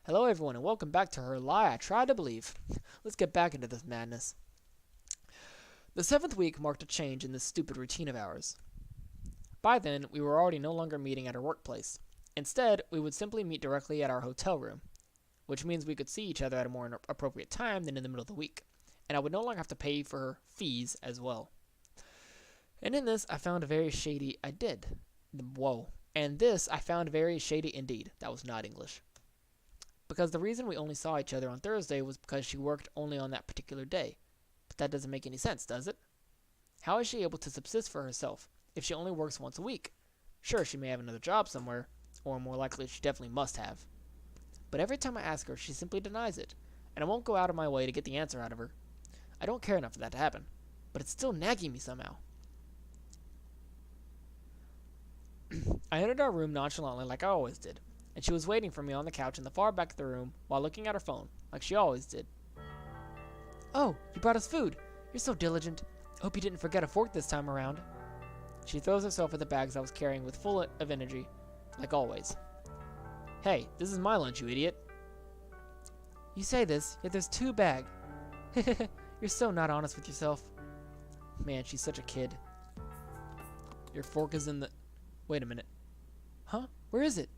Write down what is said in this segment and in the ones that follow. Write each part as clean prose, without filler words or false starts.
Hello everyone and welcome back to Her Lie I Tried to Believe. Let's get back into this madness. The 7th week marked a change in this stupid routine of ours. By then, we were already no longer meeting at our workplace. Instead, we would simply meet directly at our hotel room, which means we could see each other at a more appropriate time than in the middle of the week, and I would no longer have to pay for her fees as well. And in this, I found a very shady I found very shady indeed. That was not English. Because the reason we only saw each other on Thursday was because she worked only on that particular day. But that doesn't make any sense, does it? How is she able to subsist for herself if she only works once a week? Sure, she may have another job somewhere, or more likely, she definitely must have. But every time I ask her, she simply denies it, and I won't go out of my way to get the answer out of her. I don't care enough for that to happen, but it's still nagging me somehow. I entered our room nonchalantly like I always did, and she was waiting for me on the couch in the far back of the room while looking at her phone, like she always did. "Oh, you brought us food. You're so diligent. Hope you didn't forget a fork this time around." She throws herself at the bags I was carrying with full of energy, like always. "Hey, this is my lunch, you idiot." "You say this, yet there's 2 bags. You're so not honest with yourself." Man, she's such a kid. "Your fork is in the..." Wait a minute. Huh? Where is it?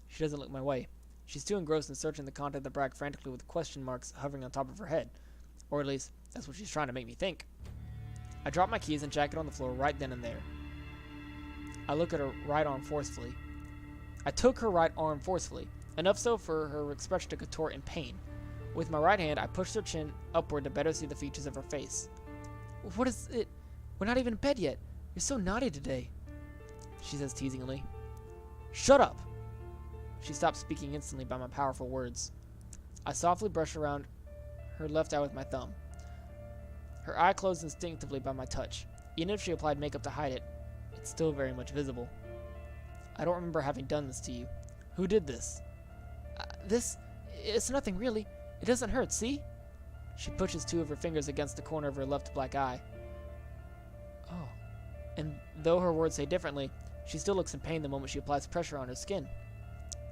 She doesn't look my way. She's too engrossed in searching the content of the bag frantically with question marks hovering on top of her head. Or at least, that's what she's trying to make me think. I drop my keys and jacket on the floor right then and there. I look at her right arm forcefully. I took her right arm forcefully, enough so for her expression to contort in pain. With my right hand, I pushed her chin upward to better see the features of her face. "What is it? We're not even in bed yet. You're so naughty today," she says teasingly. "Shut up!" She stopped speaking instantly by my powerful words. I softly brushed around her left eye with my thumb. Her eye closed instinctively by my touch. Even if she applied makeup to hide it, it's still very much visible. "I don't remember having done this to you. Who did this?" It's nothing really. It doesn't hurt, see?" She pushes 2 of her fingers against the corner of her left black eye. Oh. And though her words say differently, she still looks in pain the moment she applies pressure on her skin.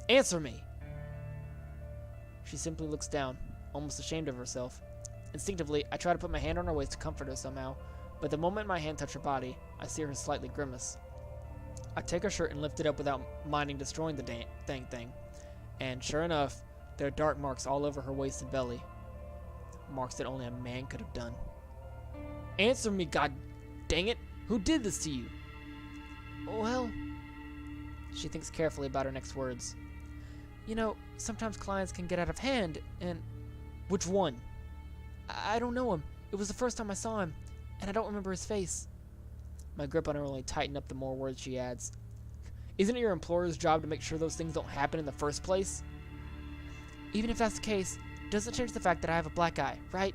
"Answer me!" She simply looks down, almost ashamed of herself. Instinctively, I try to put my hand on her waist to comfort her somehow, but the moment my hand touched her body, I see her slightly grimace. I take her shirt and lift it up without minding destroying the dang thing, and sure enough, there are dark marks all over her waist and belly. Marks that only a man could have done. "Answer me, god dang it! Who did this to you?" "Well..." She thinks carefully about her next words. "You know, sometimes clients can get out of hand, and..." "Which one?" I don't know him. It was the first time I saw him, and I don't remember his face." My grip on her only tightened up the more words she adds. "Isn't it your employer's job to make sure those things don't happen in the first place?" "Even if that's the case, it doesn't change the fact that I have a black eye, right?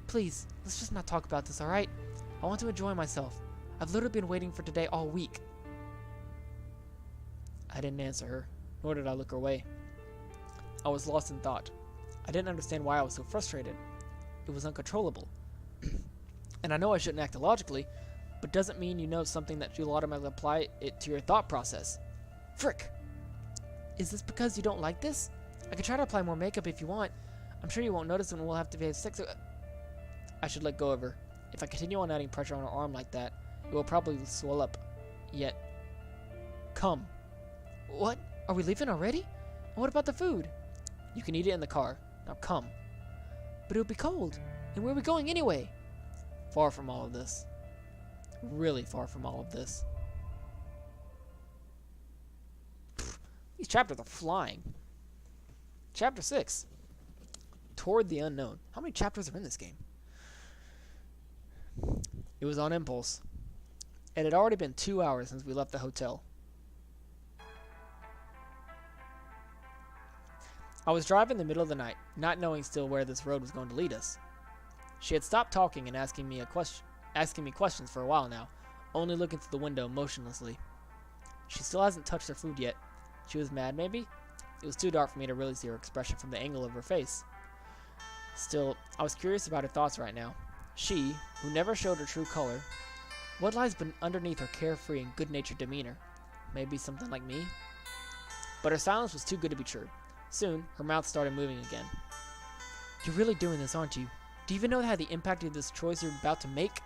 Please, let's just not talk about this, alright? I want to enjoy myself. I've literally been waiting for today all week." I didn't answer her, nor did I look her way. I was lost in thought. I didn't understand why I was so frustrated. It was uncontrollable. And I know I shouldn't act illogically, but doesn't mean you know something that you'll automatically apply it to your thought process. Frick! "Is this because you don't like this? I can try to apply more makeup if you want. I'm sure you won't notice when we'll have to have sex." I should let go of her. If I continue on adding pressure on her arm like that, it will probably swell up. Yet, come. "What? Are we leaving already? And what about the food?" "You can eat it in the car. Now come." "But it would be cold. And where are we going anyway?" Far from all of this. Really far from all of this. Pfft, these chapters are flying. Chapter 6. Toward the Unknown. How many chapters are in this game? It was on impulse. It had already been 2 hours since we left the hotel. I was driving in the middle of the night, not knowing still where this road was going to lead us. She had stopped talking and asking me questions for a while now, only looking through the window motionlessly. She still hasn't touched her food yet. She was mad, maybe? It was too dark for me to really see her expression from the angle of her face. Still, I was curious about her thoughts right now. She, who never showed her true color, what lies underneath her carefree and good-natured demeanor? Maybe something like me? But her silence was too good to be true. Soon, her mouth started moving again. You're really doing this, aren't you? Do you even know how the impact of this choice you're about to make?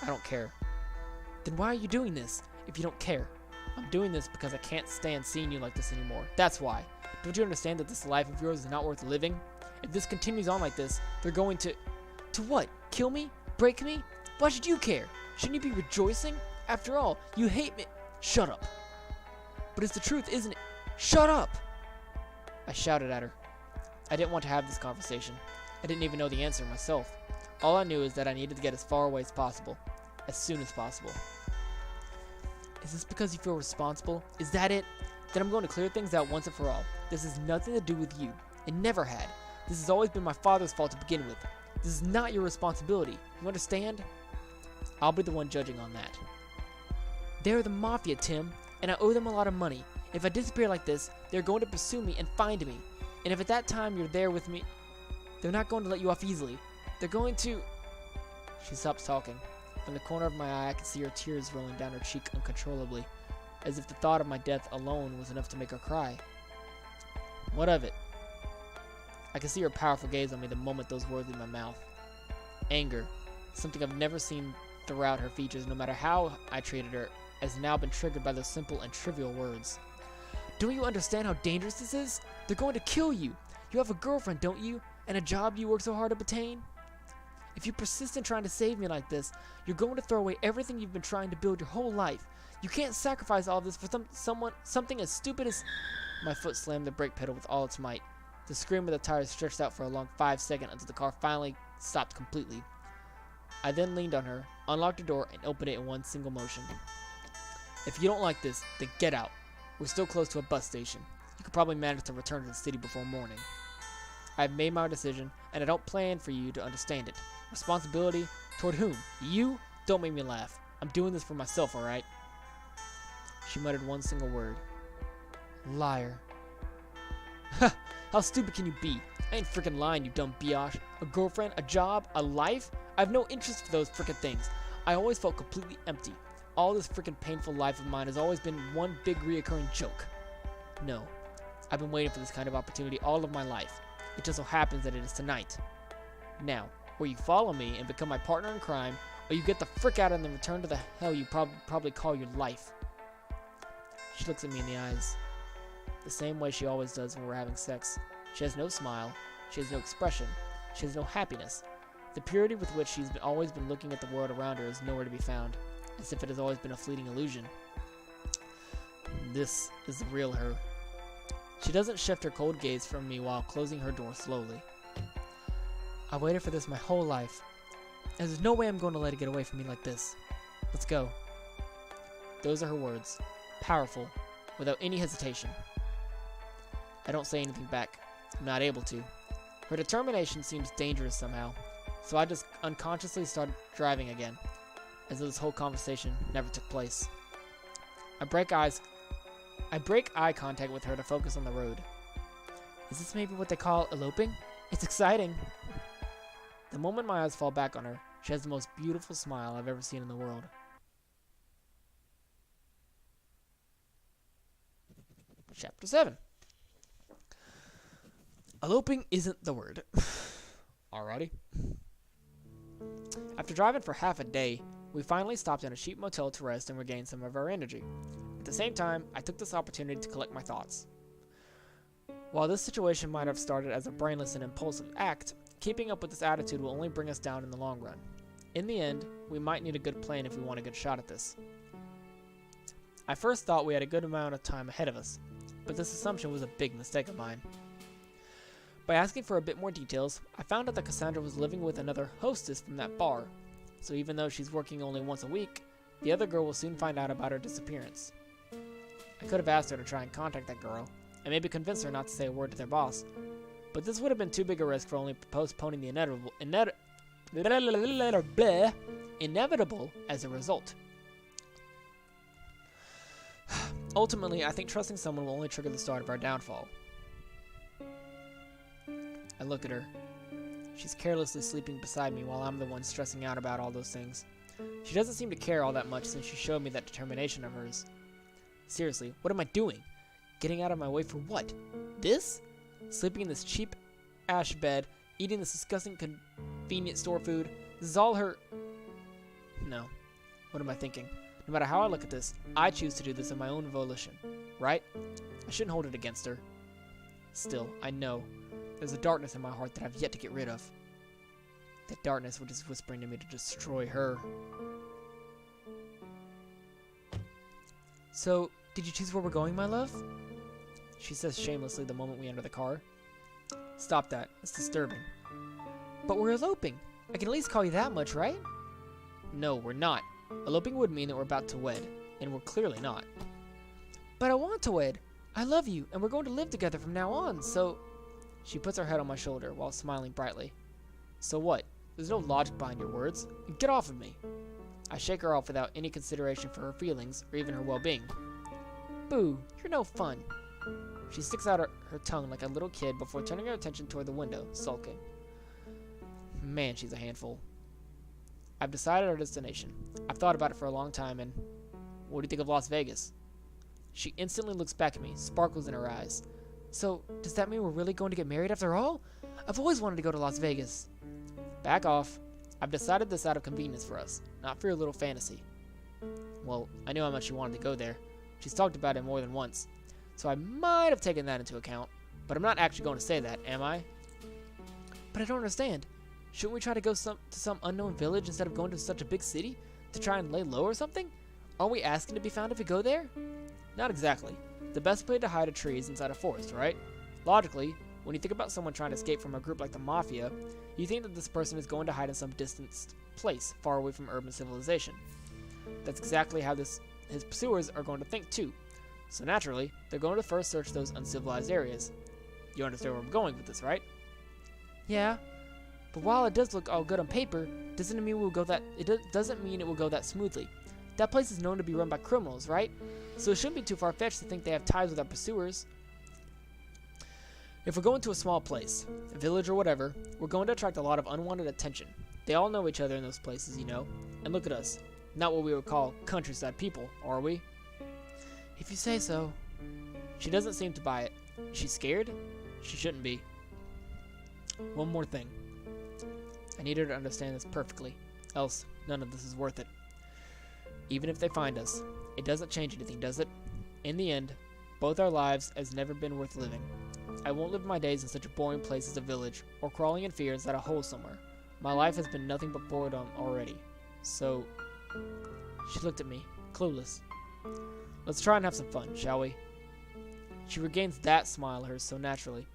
I don't care. Then why are you doing this, if you don't care? I'm doing this because I can't stand seeing you like this anymore. That's why. Don't you understand that this life of yours is not worth living? If this continues on like this, they're going to... To what? Kill me? Break me? Why should you care? Shouldn't you be rejoicing? After all, you hate me. Shut up. But it's the truth, isn't it? Shut up! I shouted at her. I didn't want to have this conversation. I didn't even know the answer myself. All I knew is that I needed to get as far away as possible. As soon as possible. Is this because you feel responsible? Is that it? Then I'm going to clear things out once and for all. This has nothing to do with you. It never had. This has always been my father's fault to begin with. This is not your responsibility. You understand? I'll be the one judging on that. They're the mafia, Tim, and I owe them a lot of money. If I disappear like this, they're going to pursue me and find me. And if at that time you're there with me, they're not going to let you off easily. They're going to... She stops talking. From the corner of my eye, I could see her tears rolling down her cheek uncontrollably, as if the thought of my death alone was enough to make her cry. What of it? I could see her powerful gaze on me the moment those words leave my mouth. Anger, something I've never seen throughout her features, no matter how I treated her, has now been triggered by those simple and trivial words. Don't you understand how dangerous this is? They're going to kill you. You have a girlfriend, don't you? And a job you work so hard to obtain? If you persist in trying to save me like this, you're going to throw away everything you've been trying to build your whole life. You can't sacrifice all this for something as stupid as... My foot slammed the brake pedal with all its might. The scream of the tires stretched out for a long 5 seconds until the car finally stopped completely. I then leaned on her, unlocked the door, and opened it in one single motion. If you don't like this, then get out. We're still close to a bus station. You could probably manage to return to the city before morning. I've made my decision, and I don't plan for you to understand it. Responsibility? Toward whom? You? Don't make me laugh. I'm doing this for myself, alright? She muttered one single word. Liar. Ha! How stupid can you be? I ain't freaking lying, you dumb biatch. A girlfriend, a job, a life? I have no interest for those freaking things. I always felt completely empty. All this freaking painful life of mine has always been one big reoccurring joke. No. I've been waiting for this kind of opportunity all of my life. It just so happens that it is tonight. Now, or you follow me and become my partner in crime, or you get the frick out and then return to the hell you probably call your life. She looks at me in the eyes. The same way she always does when we're having sex. She has no smile. She has no expression. She has no happiness. The purity with which she's always been looking at the world around her is nowhere to be found, as if it has always been a fleeting illusion. This is the real her. She doesn't shift her cold gaze from me while closing her door slowly. I waited for this my whole life, and there's no way I'm going to let it get away from me like this. Let's go. Those are her words, powerful, without any hesitation. I don't say anything back. I'm not able to. Her determination seems dangerous somehow, so I just unconsciously started driving again, as though this whole conversation never took place. I break eye contact with her to focus on the road. Is this maybe what they call eloping? It's exciting. The moment my eyes fall back on her, she has the most beautiful smile I've ever seen in the world. Chapter 7. Eloping isn't the word. Alrighty. After driving for half a day, we finally stopped in a cheap motel to rest and regain some of our energy. At the same time, I took this opportunity to collect my thoughts. While this situation might have started as a brainless and impulsive act, keeping up with this attitude will only bring us down in the long run. In the end, we might need a good plan if we want a good shot at this. I first thought we had a good amount of time ahead of us, but this assumption was a big mistake of mine. By asking for a bit more details, I found out that Cassandra was living with another hostess from that bar, so even though she's working only once a week, the other girl will soon find out about her disappearance. I could have asked her to try and contact that girl, and maybe convince her not to say a word to their boss, but this would have been too big a risk for only postponing the inevitable as a result. Ultimately, I think trusting someone will only trigger the start of our downfall. I look at her. She's carelessly sleeping beside me while I'm the one stressing out about all those things. She doesn't seem to care all that much since she showed me that determination of hers. Seriously, what am I doing? Getting out of my way for what? This? Sleeping in this cheap ash bed, eating this disgusting convenience store food. This is all her... No. What am I thinking? No matter how I look at this, I choose to do this of my own volition. Right? I shouldn't hold it against her. Still, I know. There's a darkness in my heart that I've yet to get rid of. That darkness which is whispering to me to destroy her. So, did you choose where we're going, my love? She says shamelessly the moment we enter the car. Stop that. It's disturbing. But we're eloping. I can at least call you that much, right? No, we're not. Eloping would mean that we're about to wed, and we're clearly not. But I want to wed. I love you, and we're going to live together from now on, so... She puts her head on my shoulder while smiling brightly. So what? There's no logic behind your words. Get off of me. I shake her off without any consideration for her feelings or even her well-being. Boo, you're no fun. She sticks out her tongue like a little kid before turning her attention toward the window, sulking. Man, she's a handful. I've decided our destination. I've thought about it for a long time, and what do you think of Las Vegas? She instantly looks back at me, sparkles in her eyes. So, does that mean we're really going to get married after all? I've always wanted to go to Las Vegas. Back off. I've decided this out of convenience for us, not for your little fantasy. Well, I knew how much you wanted to go there. She's talked about it more than once, so I might have taken that into account, but I'm not actually going to say that, am I? But I don't understand. Shouldn't we try to go to some unknown village instead of going to such a big city? To try and lay low or something? Aren't we asking to be found if we go there? Not exactly. The best place to hide a tree is inside a forest, right? Logically, when you think about someone trying to escape from a group like the Mafia, you think that this person is going to hide in some distant place, far away from urban civilization. That's exactly how his pursuers are going to think too. So naturally, they're going to first search those uncivilized areas. You understand where I'm going with this, right? Yeah, but while it does look all good on paper, doesn't mean it will go that smoothly. That place is known to be run by criminals, right? So it shouldn't be too far-fetched to think they have ties with our pursuers. If we're going to a small place, a village or whatever, we're going to attract a lot of unwanted attention. They all know each other in those places, you know. And look at us. Not what we would call countryside people, are we? If you say so. She doesn't seem to buy it. Is she scared? She shouldn't be. One more thing. I need her to understand this perfectly, else none of this is worth it. Even if they find us, it doesn't change anything, does it? In the end, both our lives has never been worth living. I won't live my days in such a boring place as a village, or crawling in fear inside a hole somewhere. My life has been nothing but boredom already. So, she looked at me, clueless. Let's try and have some fun, shall we? She regains that smile of hers so naturally.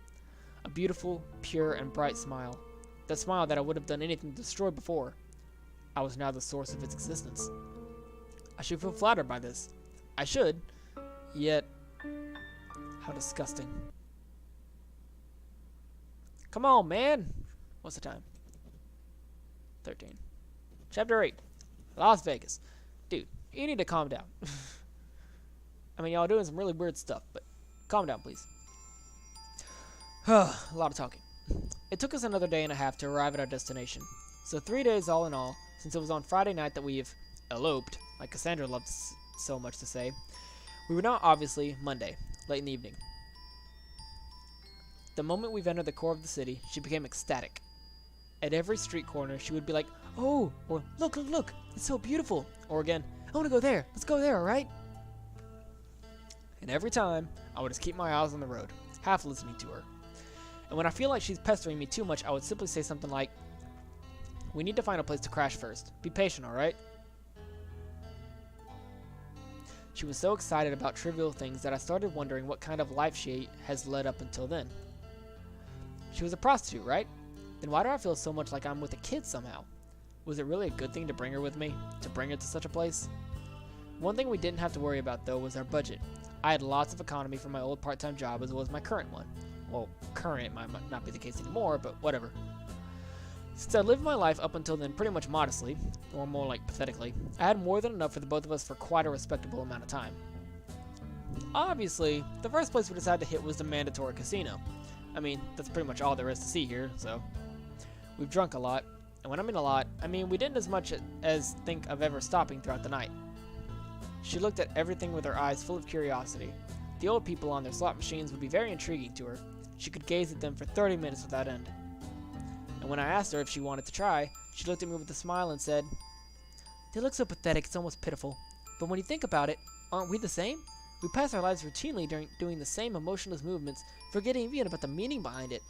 A beautiful, pure, and bright smile. That smile that I would have done anything to destroy before. I was now the source of its existence. I should feel flattered by this. I should. Yet, how disgusting. Come on, man. What's the time? 13. Chapter 8. Las Vegas. Dude, you need to calm down. I mean, y'all doing some really weird stuff, but calm down, please. A lot of talking. It took us another day and a half to arrive at our destination. So 3 days all in all, since it was on Friday night that we've eloped, like Cassandra loved so much to say. We were now obviously Monday, late in the evening. The moment we've entered the core of the city, she became ecstatic. At every street corner, she would be like, "Oh," or "Look, look, look, it's so beautiful," or again, "I want to go there, let's go there, alright?" And every time, I would just keep my eyes on the road, half listening to her. And when I feel like she's pestering me too much, I would simply say something like, "We need to find a place to crash first. Be patient, alright?" She was so excited about trivial things that I started wondering what kind of life she has led up until then. She was a prostitute, right? Then why do I feel so much like I'm with a kid somehow? Was it really a good thing to bring her with me? To bring her to such a place? One thing we didn't have to worry about, though, was our budget. I had lots of economy from my old part-time job as well as my current one. Well, current might not be the case anymore, but whatever. Since I lived my life up until then pretty much modestly, or more like pathetically, I had more than enough for the both of us for quite a respectable amount of time. Obviously, the first place we decided to hit was the mandatory casino. I mean, that's pretty much all there is to see here, so. We've drunk a lot, and when I mean a lot, I mean we didn't as much as think of ever stopping throughout the night. She looked at everything with her eyes full of curiosity. The old people on their slot machines would be very intriguing to her. She could gaze at them for 30 minutes without end. And when I asked her if she wanted to try, she looked at me with a smile and said, "They look so pathetic, it's almost pitiful. But when you think about it, aren't we the same? We pass our lives routinely doing the same emotionless movements, forgetting even about the meaning behind it.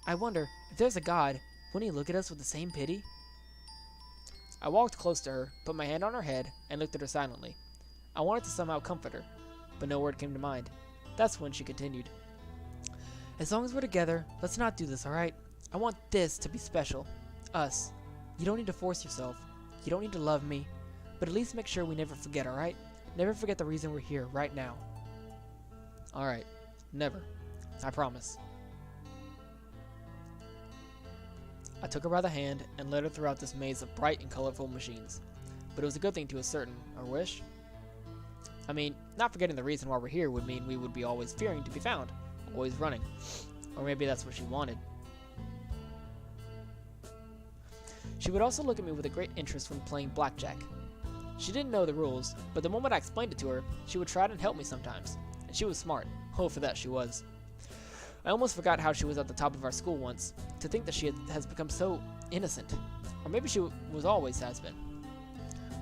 I wonder, if there's a God, wouldn't he look at us with the same pity?" I walked close to her, put my hand on her head, and looked at her silently. I wanted to somehow comfort her, but no word came to mind. That's when she continued. "As long as we're together, let's not do this, alright? I want this to be special. Us. You don't need to force yourself. You don't need to love me. But at least make sure we never forget, alright? Never forget the reason we're here right now." Alright. Never. I promise. I took her by the hand and led her throughout this maze of bright and colorful machines. But it was a good thing to ascertain our wish. I mean, not forgetting the reason why we're here would mean we would be always fearing to be found, always running. Or maybe that's what she wanted. She would also look at me with a great interest when playing blackjack. She didn't know the rules, but the moment I explained it to her, she would try to help me sometimes. And she was smart. Oh, for that she was. I almost forgot how she was at the top of our school once. To think that she has become so innocent. Or maybe she always has been.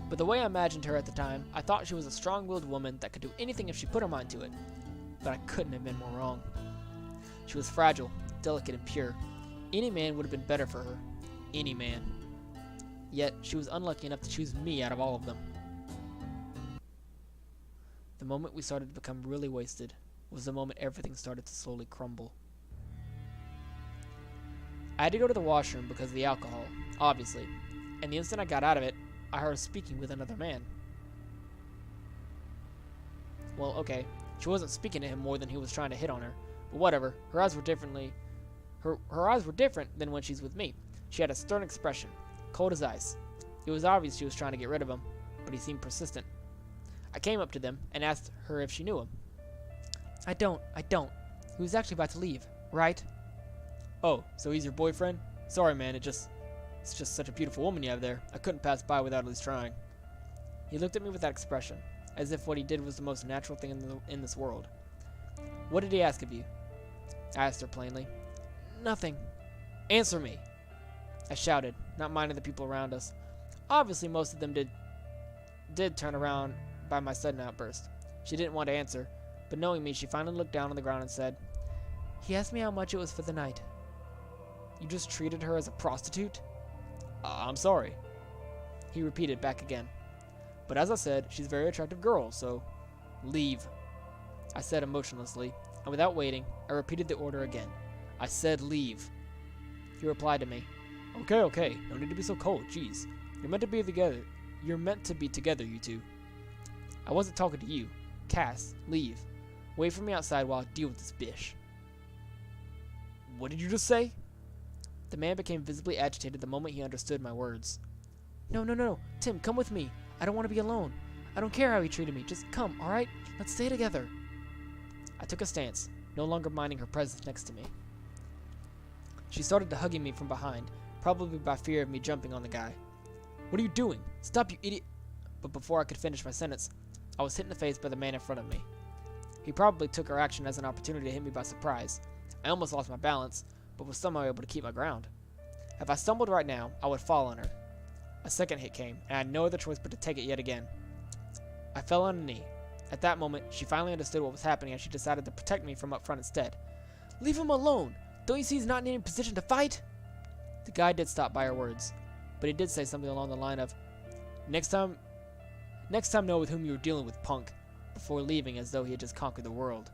But the way I imagined her at the time, I thought she was a strong-willed woman that could do anything if she put her mind to it. But I couldn't have been more wrong. She was fragile, delicate, and pure. Any man would have been better for her. Any man. Yet, she was unlucky enough to choose me out of all of them. The moment we started to become really wasted was the moment everything started to slowly crumble. I had to go to the washroom because of the alcohol, obviously, and the instant I got out of it, I heard her speaking with another man. Well, okay, she wasn't speaking to him more than he was trying to hit on her, but whatever, her eyes were her eyes were different than when she's with me. She had a stern expression, cold as ice. It was obvious she was trying to get rid of him, but he seemed persistent. I came up to them and asked her if she knew him. I don't. He was actually about to leave, right? "Oh, so he's your boyfriend? Sorry, man, it's just such a beautiful woman you have there. I couldn't pass by without at least trying." He looked at me with that expression, as if what he did was the most natural thing in this world. "What did he ask of you?" I asked her plainly. "Nothing." "Answer me!" I shouted, not minding the people around us. Obviously, most of them did turn around by my sudden outburst. She didn't want to answer, but knowing me, she finally looked down on the ground and said, "He asked me how much it was for the night." "You just treated her as a prostitute?" I'm sorry." He repeated back again. "But as I said, she's a very attractive girl, so leave." I said emotionlessly, and without waiting, I repeated the order again. I said leave. He replied to me, Okay, no need to be so cold, jeez. You're meant to be together. You're meant to be together, you two." "I wasn't talking to you. Cass, leave. Wait for me outside while I deal with this bitch." "What did you just say?" The man became visibly agitated the moment he understood my words. No. Tim, come with me. I don't want to be alone. I don't care how he treated me. Just come, alright? Let's stay together." I took a stance, no longer minding her presence next to me. She started to hugging me from behind, probably by fear of me jumping on the guy. "What are you doing? Stop, you idiot!" But before I could finish my sentence, I was hit in the face by the man in front of me. He probably took her action as an opportunity to hit me by surprise. I almost lost my balance, but was somehow able to keep my ground. If I stumbled right now, I would fall on her. A second hit came, and I had no other choice but to take it yet again. I fell on a knee. At that moment, she finally understood what was happening, and she decided to protect me from up front instead. "Leave him alone! Don't you see he's not in any position to fight?" The guy did stop by her words, but he did say something along the line of, Next time know with whom you were dealing with, punk," before leaving as though he had just conquered the world.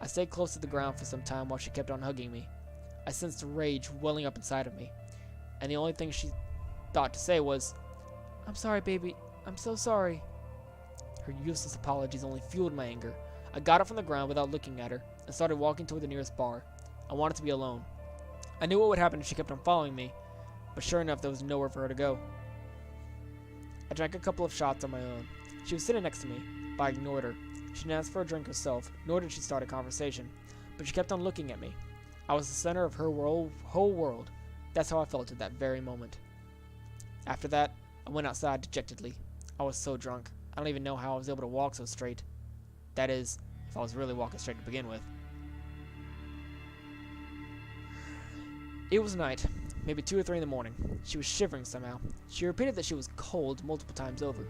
I stayed close to the ground for some time while she kept on hugging me. I sensed rage welling up inside of me, and the only thing she thought to say was, "I'm sorry, baby. I'm so sorry." Her useless apologies only fueled my anger. I got up from the ground without looking at her and started walking toward the nearest bar. I wanted to be alone. I knew what would happen if she kept on following me, but sure enough, there was nowhere for her to go. I drank a couple of shots on my own. She was sitting next to me, but I ignored her. She didn't ask for a drink herself, nor did she start a conversation, but she kept on looking at me. I was the center of her whole world. That's how I felt at that very moment. After that, I went outside dejectedly. I was so drunk. I don't even know how I was able to walk so straight. That is, if I was really walking straight to begin with. It was night, maybe 2 or 3 in the morning. She was shivering somehow. She repeated that she was cold multiple times over.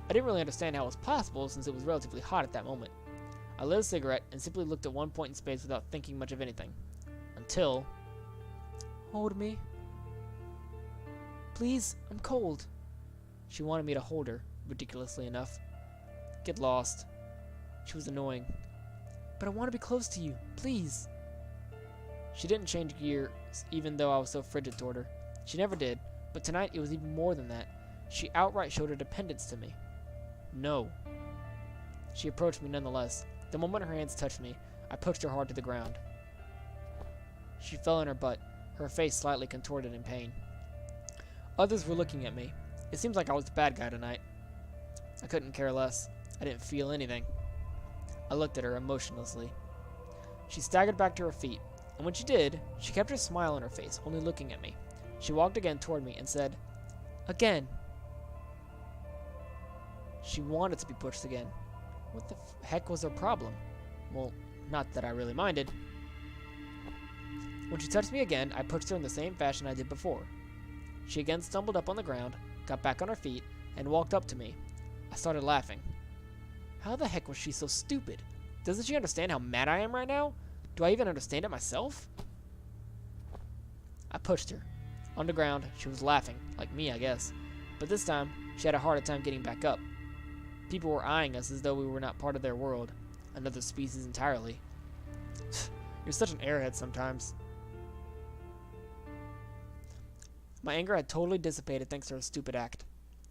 I didn't really understand how it was possible since it was relatively hot at that moment. I lit a cigarette and simply looked at one point in space without thinking much of anything. Until... Hold me. Please, I'm cold. She wanted me to hold her, ridiculously enough. Get lost. She was annoying. But I want to be close to you, please. She didn't change gears, even though I was so frigid toward her. She never did, but tonight it was even more than that. She outright showed her dependence to me. No. She approached me nonetheless. The moment her hands touched me, I pushed her hard to the ground. She fell on her butt, her face slightly contorted in pain. Others were looking at me. It seems like I was the bad guy tonight. I couldn't care less. I didn't feel anything. I looked at her emotionlessly. She staggered back to her feet, and when she did, she kept her smile on her face, only looking at me. She walked again toward me and said, "Again." She wanted to be pushed again. What the heck was her problem? Well, not that I really minded. When she touched me again, I pushed her in the same fashion I did before. She again stumbled up on the ground, got back on her feet, and walked up to me. I started laughing. How the heck was she so stupid? Doesn't she understand how mad I am right now? Do I even understand it myself? I pushed her. On the ground, she was laughing, like me, I guess. But this time, she had a harder time getting back up. People were eyeing us as though we were not part of their world. Another species entirely. You're such an airhead sometimes. My anger had totally dissipated thanks to her stupid act.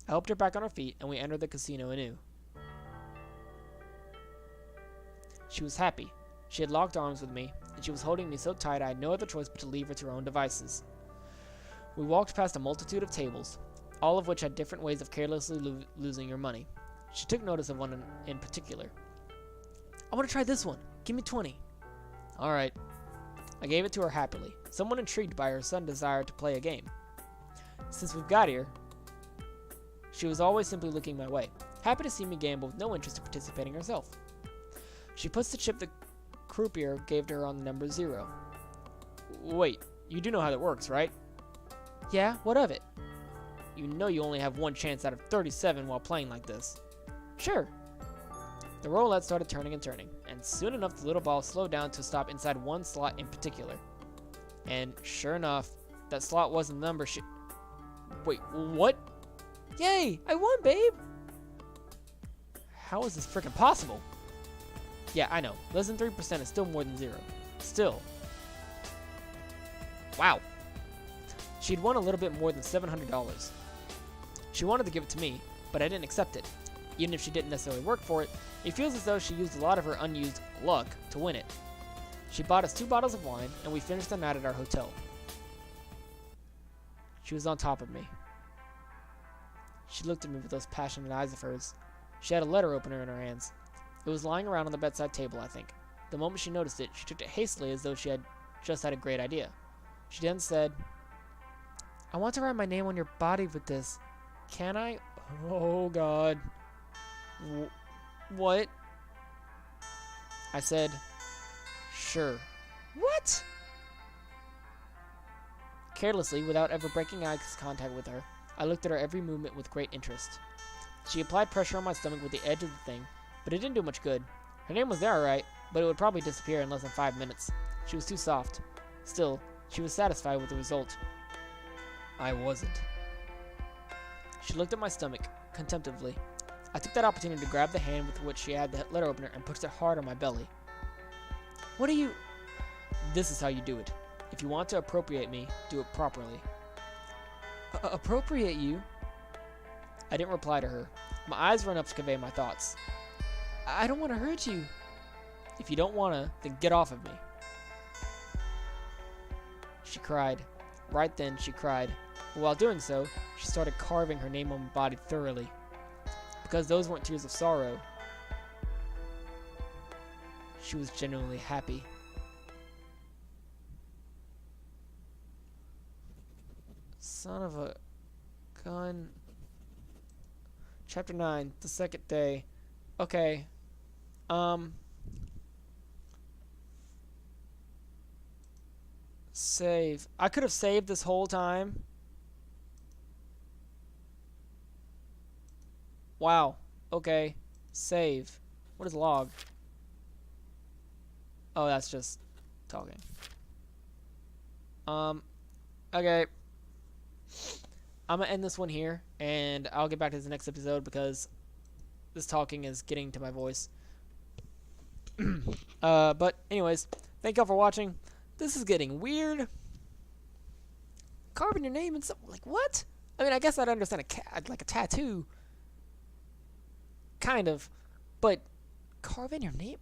I helped her back on her feet, and we entered the casino anew. She was happy. She had locked arms with me, and she was holding me so tight I had no other choice but to leave her to her own devices. We walked past a multitude of tables, all of which had different ways of carelessly losing your money. She took notice of one in particular. "I want to try this one. Give me 20. All right. I gave it to her happily, somewhat intrigued by her sudden desire to play a game. Since we've got here, she was always simply looking my way, happy to see me gamble with no interest in participating herself. She puts the chip the croupier gave to her on the number 0. Wait, you do know how that works, right? Yeah, what of it? You know you only have one chance out of 37 while playing like this. Sure. The roulette started turning and turning, and soon enough the little ball slowed down to stop inside one slot in particular. And sure enough, that slot wasn't the number she... Wait, what? Yay! I won, babe! How is this freaking possible? Yeah, I know. Less than 3% is still more than 0. Still. Wow. She'd won a little bit more than $700. She wanted to give it to me, but I didn't accept it. Even if she didn't necessarily work for it, it feels as though she used a lot of her unused luck to win it. She bought us 2 bottles of wine, and we finished the night at our hotel. She was on top of me. She looked at me with those passionate eyes of hers. She had a letter opener in her hands. It was lying around on the bedside table, I think. The moment she noticed it, she took it hastily as though she had just had a great idea. She then said, "I want to write my name on your body with this. Can I?" Oh, God. What? I said, "Sure." What? Carelessly, without ever breaking eye contact with her, I looked at her every movement with great interest. She applied pressure on my stomach with the edge of the thing, but it didn't do much good. Her name was there alright, but it would probably disappear in less than 5 minutes. She was too soft. Still, she was satisfied with the result. I wasn't. She looked at my stomach, contemplatively. I took that opportunity to grab the hand with which she had the letter opener and pushed it hard on my belly. "What are you—" "This is how you do it. If you want to appropriate me, do it properly." Appropriate you? I didn't reply to her. My eyes ran up to convey my thoughts. I don't want to hurt you. If you don't want to, then get off of me. She cried. Right then, she cried. But while doing so, she started carving her name on my body thoroughly. Because those weren't tears of sorrow. She was genuinely happy. Son of a gun. Chapter 9, the second day. Okay. Um, save. I could have saved this whole time. Wow. Okay. Save. What is log? Oh, that's just talking. Okay. I'm gonna end this one here, and I'll get back to the next episode because this talking is getting to my voice. But anyways, thank y'all for watching. This is getting weird. Carving your name and something like what? I mean, I guess I'd understand a cat, like a tattoo, kind of, but carving your name?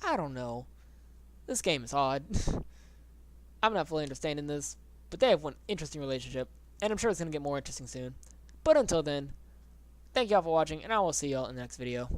I don't know. This game is odd. I'm not fully understanding this, but they have one interesting relationship, and I'm sure it's gonna get more interesting soon. But until then, thank y'all for watching, and I will see y'all in the next video.